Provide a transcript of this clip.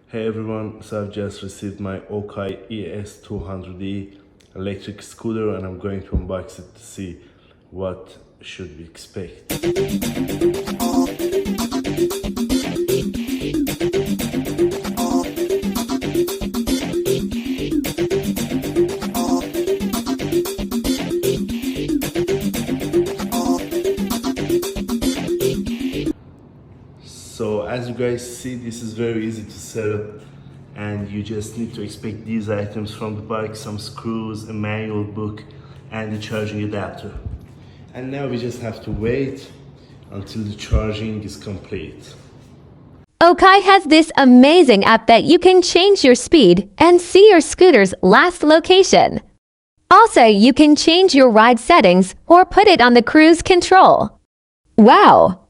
Hey everyone, so I've just received my OKAI ES200E Electric Scooter and I'm going to unbox it to see what should we expect. So as you guys see, this is very easy to set up and you just need to expect these items from the bike: some screws, a manual book, and the charging adapter. And now we just have to wait until the charging is complete. OKAI has this amazing app that you can change your speed and see your scooter's last location. Also, you can change your ride settings or put it on the cruise control. Wow!